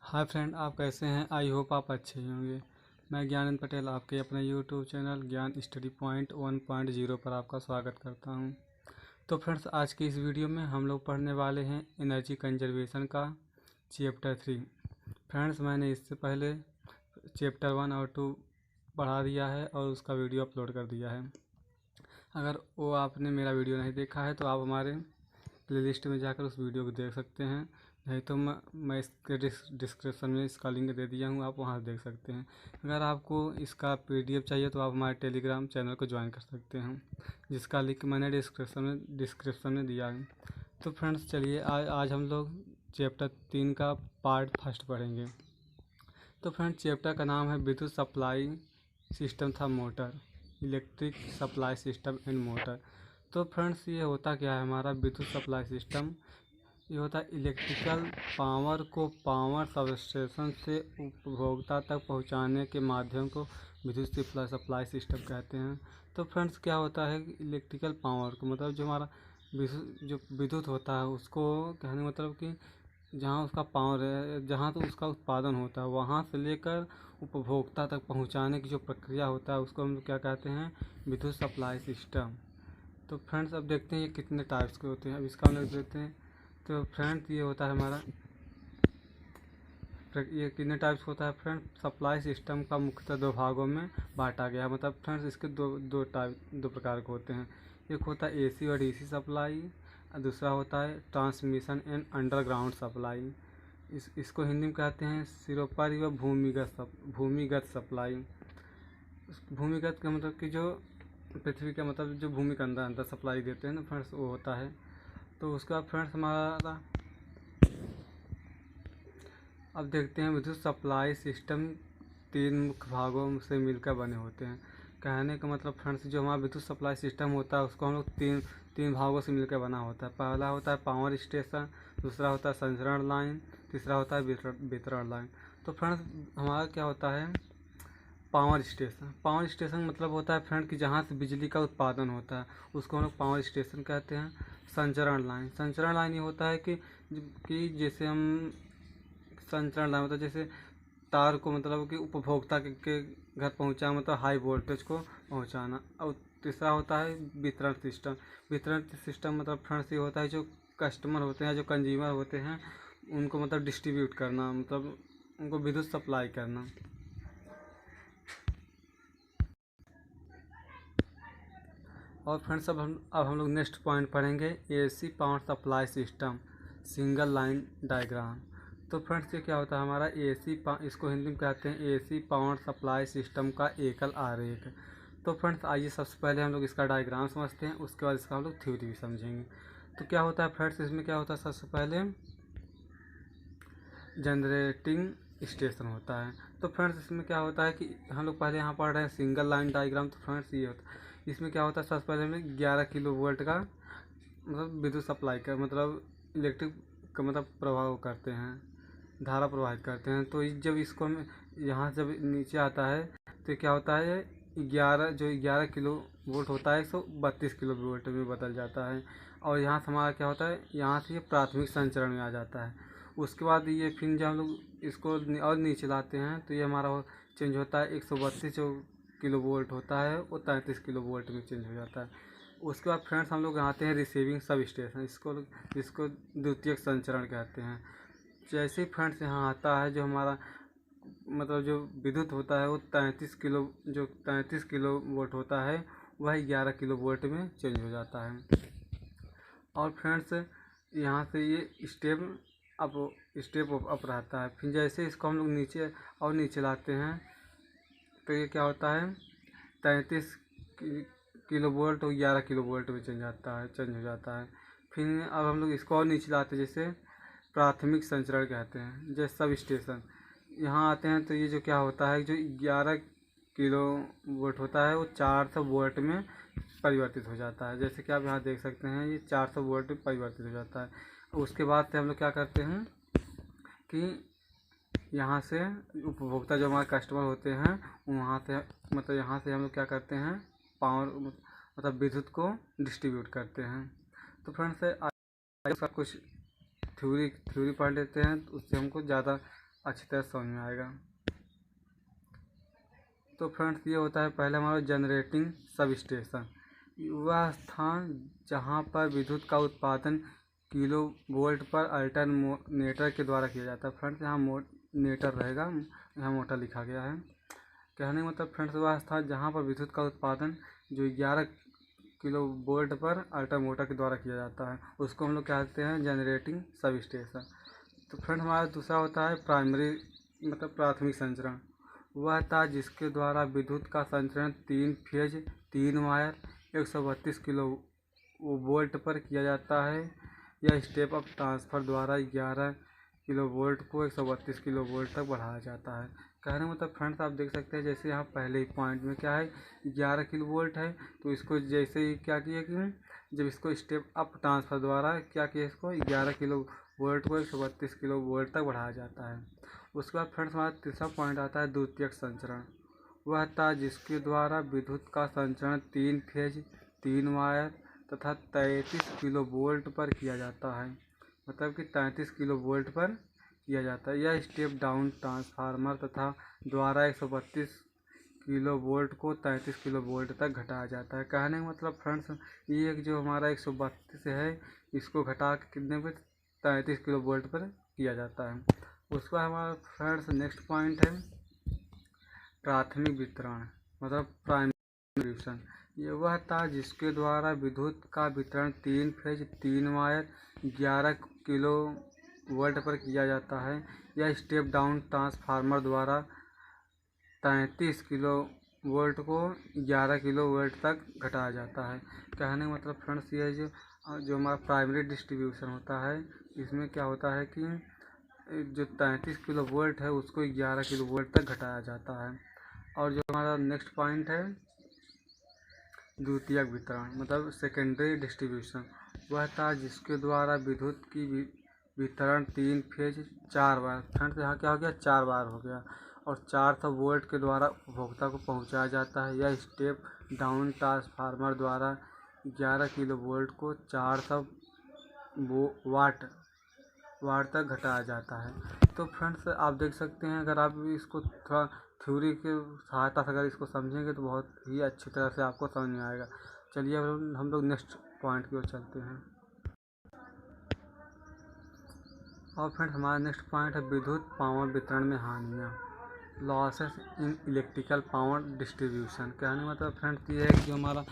Hi friend, आप कैसे हैं? आई होप आप अच्छे ही होंगे। मैं ज्ञानंद पटेल आपके अपने यूट्यूब चैनल ज्ञान स्टडी पॉइंट 1.0 पर आपका स्वागत करता हूं। तो फ्रेंड्स, आज की इस वीडियो में हम लोग पढ़ने वाले हैं एनर्जी कंजर्वेशन का चैप्टर 3। फ्रेंड्स, मैंने इससे पहले चैप्टर 1 और 2 पढ़ा दिया है और उसका वीडियो अपलोड कर दिया है। अगर वो आपने मेरा वीडियो नहीं देखा है तो आप हमारे प्लेलिस्ट में जाकर उस वीडियो को देख सकते हैं, नहीं तो मैं इसके डिस्क्रिप्शन में इसका लिंक दे दिया हूँ, आप वहाँ से देख सकते हैं। अगर आपको इसका पीडीएफ चाहिए तो आप हमारे टेलीग्राम चैनल को ज्वाइन कर सकते हैं, जिसका लिंक मैंने डिस्क्रिप्शन में दिया है। तो फ्रेंड्स, चलिए आज हम लोग चैप्टर 3 का पार्ट फर्स्ट पढ़ेंगे। तो फ्रेंड्स, चैप्टर का नाम है विद्युत सप्लाई सिस्टम था motor, electric supply system and motor. तो फ्रेंड्स, ये होता क्या है? हमारा विद्युत सप्लाई सिस्टम ये होता है इलेक्ट्रिकल पावर को पावर सबस्टेशन से उपभोक्ता तक पहुंचाने के माध्यम को विद्युत सप्लाई सिस्टम कहते हैं। तो फ्रेंड्स, क्या होता है कि इलेक्ट्रिकल पावर को मतलब जो हमारा जो विद्युत होता है उसको कहने का मतलब कि जहाँ उसका पावर है, जहाँ तो उसका उत्पादन होता है वहाँ से लेकर उपभोक्ता तक पहुँचाने की जो प्रक्रिया होता है उसको हम लोग क्या कहते हैं? विद्युत सप्लाई सिस्टम। तो फ्रेंड्स, अब देखते हैं ये कितने टाइप्स के होते हैं। अब इसका हम लोग देखते हैं। तो फ्रेंड्स, ये होता है हमारा ये कितने टाइप्स होता है फ्रेंड्स? सप्लाई सिस्टम का मुख्यतः दो भागों में बांटा गया है। मतलब फ्रेंड्स, इसके दो प्रकार के होते हैं। एक होता है एसी और डीसी सप्लाई, और दूसरा होता है ट्रांसमिशन एंड अंडरग्राउंड सप्लाई। इसको हिंदी में कहते हैं सिरोपरि व भूमिगत सप्लाई। भूमिगत का मतलब कि जो पृथ्वी का मतलब जो भूमि के अंदर अंदर सप्लाई देते हैं ना फ्रेंड्स, वो होता है। तो उसका फ्रेंड्स हमारा अब देखते हैं विद्युत सप्लाई सिस्टम 3 मुख्य भागों से मिलकर बने होते हैं। कहने का मतलब फ्रेंड्स, जो हमारा विद्युत सप्लाई सिस्टम होता है उसको हम लोग तीन भागों से मिलकर बना होता है। पहला होता है पावर स्टेशन, दूसरा होता है संचरण लाइन, तीसरा होता है वितरण लाइन। तो फ्रेंड्स, हमारा क्या होता है? Power station. पावर स्टेशन मतलब होता है फ्रेंड कि जहाँ से बिजली का उत्पादन होता है उसको हम लोग पावर स्टेशन कहते हैं। संचरण लाइन ये होता है कि जैसे हम संचरण लाइन मतलब जैसे तार को मतलब कि उपभोक्ता के घर पहुंचा, मतलब हाई वोल्टेज को पहुंचाना। और तीसरा होता है वितरण सिस्टम। वितरण सिस्टम मतलब फ्रेंड्स ये होता है जो कस्टमर होते हैं, जो कंज्यूमर होते हैं, उनको मतलब डिस्ट्रीब्यूट करना, मतलब उनको विद्युत सप्लाई करना। और फ्रेंड्स, अब हम लोग नेक्स्ट पॉइंट पढ़ेंगे AC power supply system single line diagram. तो फ्रेंड्स, ये क्या होता है हमारा इसको हिंदी में कहते हैं एसी पावर सप्लाई सिस्टम का एकल आरेख। तो फ्रेंड्स, आइए सबसे पहले हम लोग इसका डायग्राम समझते हैं, उसके बाद इसका हम लोग थ्योरी भी समझेंगे। तो क्या होता है फ्रेंड्स, इसमें क्या होता है? सबसे पहले जनरेटिंग स्टेशन होता है। तो फ्रेंड्स, इसमें क्या होता है कि हम लोग पहले यहाँ पढ़ रहे हैं सिंगल लाइन डायग्राम। तो फ्रेंड्स, ये होता है इसमें क्या होता है? सबसे पहले हमें 11 किलो वोल्ट का मतलब विद्युत सप्लाई का मतलब इलेक्ट्रिक का मतलब प्रभाव करते हैं, धारा प्रवाहित करते हैं। तो जब इसको हम यहाँ जब नीचे आता है तो क्या होता है? 11 किलो वोल्ट होता है 132 किलो वोल्ट में बदल जाता है। और यहाँ से हमारा क्या होता है? यहाँ से ये प्राथमिक संचरण में आ जाता है। उसके बाद ये फिर जब हम लोग इसको और नीचे लाते हैं तो ये हमारा चेंज होता है 132 जो किलो वोल्ट होता है वो 33 किलो वोल्ट में चेंज हो जाता है। उसके बाद फ्रेंड्स, हम लोग आते हैं रिसीविंग सब स्टेशन। इसको द्वितीयक संचरण कहते हैं। जैसे ही फ्रेंड्स यहाँ आता है जो हमारा मतलब जो विद्युत होता है वो 33 किलो वोल्ट होता है वह 11 किलो वोल्ट में चेंज हो जाता है। और फ्रेंड्स, यहाँ से ये स्टेप अप रहता है। फिर जैसे इसको हम लोग नीचे लाते हैं तो ये क्या होता है? 33 किलो वोल्ट और 11 किलो वोल्ट में चेंज हो जाता है। फिर अब हम लोग इसको और नीचे लाते हैं, जैसे प्राथमिक संचरण कहते हैं, जैसे सब स्टेशन। यहाँ आते हैं तो ये जो क्या होता है, जो 11 किलो वोल्ट होता है वो 400 वोल्ट में परिवर्तित हो जाता है। जैसे कि आप यहाँ देख सकते हैं ये 400 वोल्ट में परिवर्तित हो जाता है। उसके बाद से हम लोग क्या करते हैं कि यहाँ से उपभोक्ता जो हमारे कस्टमर होते हैं वहाँ से मतलब यहाँ से हम लोग क्या करते हैं? पावर मतलब विद्युत को डिस्ट्रीब्यूट करते हैं। तो फ्रेंड्स, उसका कुछ थ्योरी पढ़ लेते हैं तो उससे हमको ज़्यादा अच्छी तरह समझ में आएगा। तो फ्रेंड्स ये होता है पहले हमारा जनरेटिंग सब स्टेशन, वह स्थान जहाँ पर विद्युत का उत्पादन किलो वोल्ट पर अल्टरनेटर के द्वारा किया जाता है। फ्रेंड्स यहाँ मोटर रहेगा, यहाँ मोटर लिखा गया है। कहने का मतलब फ्रेंड्स वह स्थान जहाँ पर विद्युत का उत्पादन जो 11 किलो वोल्ट पर अल्टर मोटर के द्वारा किया जाता है, उसको हम लोग कहते हैं जनरेटिंग सब स्टेशन। तो फ्रेंड्स हमारा दूसरा होता है प्राइमरी मतलब प्राथमिक संचरण, वह था जिसके द्वारा विद्युत का संचरण 3 फेज 3 वायर 132 किलो वोल्ट पर किया जाता है। यह स्टेप अप ट्रांसफर द्वारा 11 किलो वोल्ट को 132 किलो वोल्ट तक बढ़ाया जाता है। कहने का मतलब फ्रेंड्स आप देख सकते हैं जैसे यहाँ पहले ही पॉइंट में क्या है 11 किलो वोल्ट है, तो इसको जैसे ही क्या किया कि जब इसको स्टेप अप ट्रांसफर द्वारा क्या किया, इसको 11 किलो वोल्ट को 132 किलो वोल्ट तक बढ़ाया जाता है। उसके बाद फ्रेंड्स हमारा तीसरा पॉइंट आता है द्वितीयक संचरण, वह था जिसके द्वारा विद्युत का संचरण 3 फेज 3 वायर तथा 33 किलो वोल्ट पर किया जाता है, मतलब कि 33 किलो वोल्ट पर किया जाता है। यह स्टेप डाउन ट्रांसफार्मर तथा द्वारा 132 किलो वोल्ट को 33 किलो वोल्ट तक घटाया जाता है। कहने का मतलब फ्रेंड्स ये जो हमारा 132 है इसको घटा के कितने पे 33 किलो वोल्ट पर किया जाता है। उसका हमारा फ्रेंड्स नेक्स्ट पॉइंट है प्राथमिक वितरण मतलब प्राइमरी डिस्ट्रीब्यूशन, ये वह था जिसके द्वारा विद्युत का वितरण 3 फेज 3 वायर 11 किलो वोल्ट पर किया जाता है। यह स्टेप डाउन ट्रांसफार्मर द्वारा 33 किलो वोल्ट को 11 किलो वोल्ट तक घटाया जाता है। कहने का मतलब फ्रेंड्स ये जो हमारा प्राइमरी डिस्ट्रीब्यूशन होता है इसमें क्या होता है कि जो 33 किलो वोल्ट है उसको 11 किलो वोल्ट तक घटाया जाता है। और जो हमारा नेक्स्ट पॉइंट है द्वितीयक वितरण मतलब सेकेंडरी डिस्ट्रीब्यूशन, वह था जिसके द्वारा विद्युत की वितरण 3 फेज 4 वायर, फ्रेंड्स यहाँ क्या हो गया 4 वायर हो गया, और 400 वोल्ट के द्वारा उपभोक्ता को पहुँचाया जाता है। यह स्टेप डाउन ट्रांसफार्मर द्वारा 11 किलो वोल्ट को 400 वाट तक घटाया जाता है। तो फ्रेंड्स आप देख सकते हैं अगर आप इसको थोड़ा थ्योरी के सहायता से अगर इसको समझेंगे तो बहुत ही अच्छी तरह से आपको समझ में आएगा। चलिए अब हम लोग नेक्स्ट पॉइंट की ओर चलते हैं। और फ्रेंड्स हमारा नेक्स्ट पॉइंट है विद्युत पावर वितरण में हानियाँ, losses in electrical power distribution. कहने का मतलब फ्रेंड्स ये है कि जो हमारा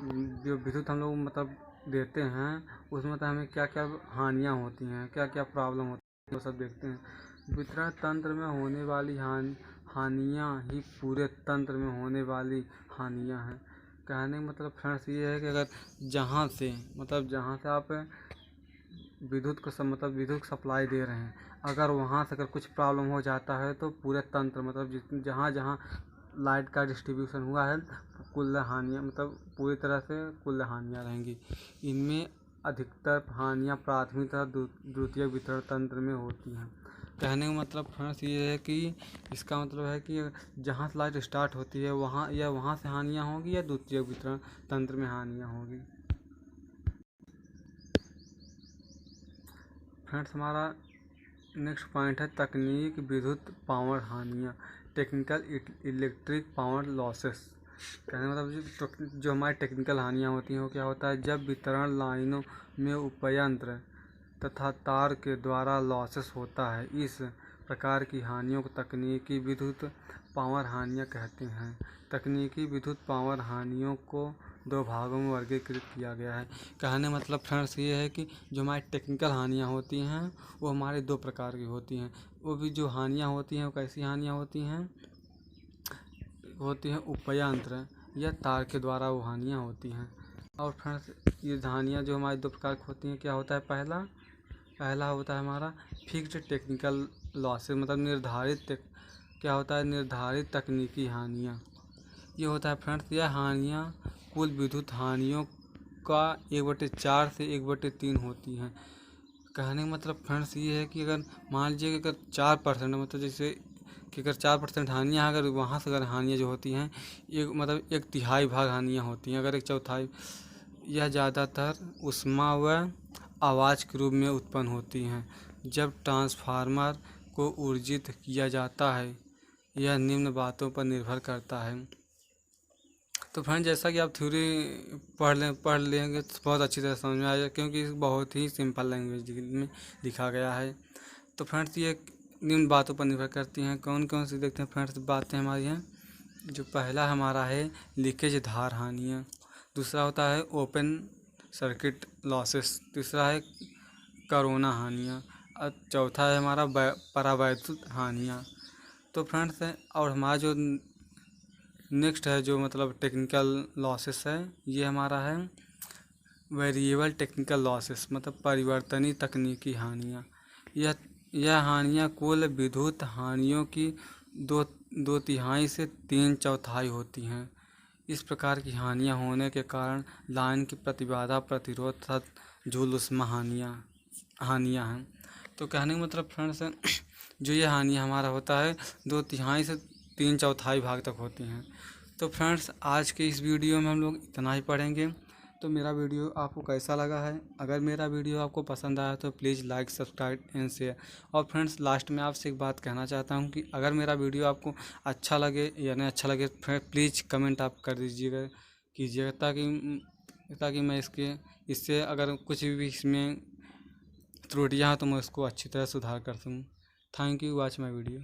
जो विद्युत हम लोग मतलब देते हैं उसमें तो हमें क्या क्या हानियाँ होती हैं, क्या क्या प्रॉब्लम होती है, वो सब देखते हैं। वितरण तंत्र में होने वाली हानियाँ ही पूरे तंत्र में होने वाली हानियाँ हैं। कहने का मतलब फ्रेंड्स ये है कि अगर जहाँ से आप विद्युत को मतलब विद्युत सप्लाई दे रहे हैं, अगर वहाँ से अगर कुछ प्रॉब्लम हो जाता है तो पूरे तंत्र मतलब जहाँ जहाँ लाइट का डिस्ट्रीब्यूशन हुआ है कुल हानियाँ मतलब पूरी तरह से कुल हानियाँ रहेंगी। इनमें अधिकतर हानियाँ प्राथमिक तथा द्वितीय वितरण तंत्र में होती हैं। कहने का मतलब फ्रेंड्स ये है कि इसका मतलब है कि जहाँ से लाइट स्टार्ट होती है वहाँ से हानियाँ होंगी या द्वितीय वितरण तंत्र में हानियाँ होंगी। फ्रेंड्स हमारा नेक्स्ट पॉइंट है तकनीक विद्युत पावर हानियाँ, टेक्निकल इलेक्ट्रिक पावर लॉसेस। कहने मतलब जो हमारी टेक्निकल हानियाँ होती हैं वो क्या होता है जब वितरण लाइनों में उपयंत्र तथा तार के द्वारा लॉसेस होता है। इस प्रकार की हानियों को तकनीकी विद्युत पावर हानियाँ कहते हैं। तकनीकी विद्युत पावर हानियों को 2 भागों में वर्गीकृत किया गया है। कहने मतलब फ्रेंड्स ये है कि जो हमारी टेक्निकल हानियाँ होती हैं वो हमारे 2 प्रकार की होती हैं। वो भी जो हानियाँ होती हैं वो कैसी हानियाँ होती हैं उपयंत्र या तार के द्वारा वो हानियाँ होती हैं। और फ्रेंड्स ये हानियाँ जो हमारी 2 प्रकार की होती हैं क्या होता है पहला होता है हमारा फिक्स्ड टेक्निकल लॉसेस मतलब निर्धारित तकनीकी हानियाँ। ये होता है फ्रेंड्स यह हानियाँ कुल विद्युत हानियों का 1/4 से 1/3 होती हैं। कहने का मतलब फ्रेंड्स ये है कि अगर मान लीजिए कि अगर 4% मतलब जैसे कि अगर 4% हानियाँ अगर वहाँ से अगर हानियाँ जो होती हैं मतलब 1/3 भाग हानियाँ होती हैं, अगर 1/4 यह ज़्यादातर ऊष्मा व आवाज़ के रूप में उत्पन्न होती हैं। जब ट्रांसफार्मर को ऊर्जित किया जाता है, यह निम्न बातों पर निर्भर करता है। तो फ्रेंड जैसा कि आप थ्योरी पढ़ लेंगे तो बहुत अच्छी तरह समझ में आ जाएगा, क्योंकि बहुत ही सिंपल लैंग्वेज में लिखा गया है। तो फ्रेंड्स ये निम्न बातों पर निर्भर करती हैं। कौन कौन सी देखते हैं फ्रेंड्स बातें हमारी हैं। जो पहला हमारा है लीकेज धार हानियाँ, दूसरा होता है ओपन सर्किट लॉसेस, तीसरा है कोरोना हानियाँ, और चौथा है हमारा परावैद्युत हानियाँ। तो फ्रेंड्स और हमारा जो नेक्स्ट है जो मतलब टेक्निकल लॉसेस है, ये हमारा है वेरिएबल टेक्निकल लॉसेस, मतलब परिवर्तनीय तकनीकी हानियाँ। यह हानियाँ कुल विद्युत हानियों की दो तिहाई से 3/4 होती हैं। इस प्रकार की हानियाँ होने के कारण लाइन की प्रतिबाधा प्रतिरोध तथा झुलूसमा हानियाँ हैं। तो कहने का मतलब फ्रेंड्स जो ये हानियाँ हमारा होता है 2/3 से 3/4 भाग तक होती हैं। तो फ्रेंड्स आज के इस वीडियो में हम लोग इतना ही पढ़ेंगे। तो मेरा वीडियो आपको कैसा लगा है? अगर मेरा वीडियो आपको पसंद आया तो please like subscribe and share. और फ्रेंड्स लास्ट में आपसे एक बात कहना चाहता हूँ कि अगर मेरा वीडियो आपको अच्छा लगे या नहीं अच्छा लगे, प्लीज़ कमेंट आप कर कीजिएगा, ताकि मैं इससे अगर कुछ भी इसमें त्रुटियाँ हैं तो मैं उसको अच्छी तरह सुधार कर सकूँ। Thank you, watch my video.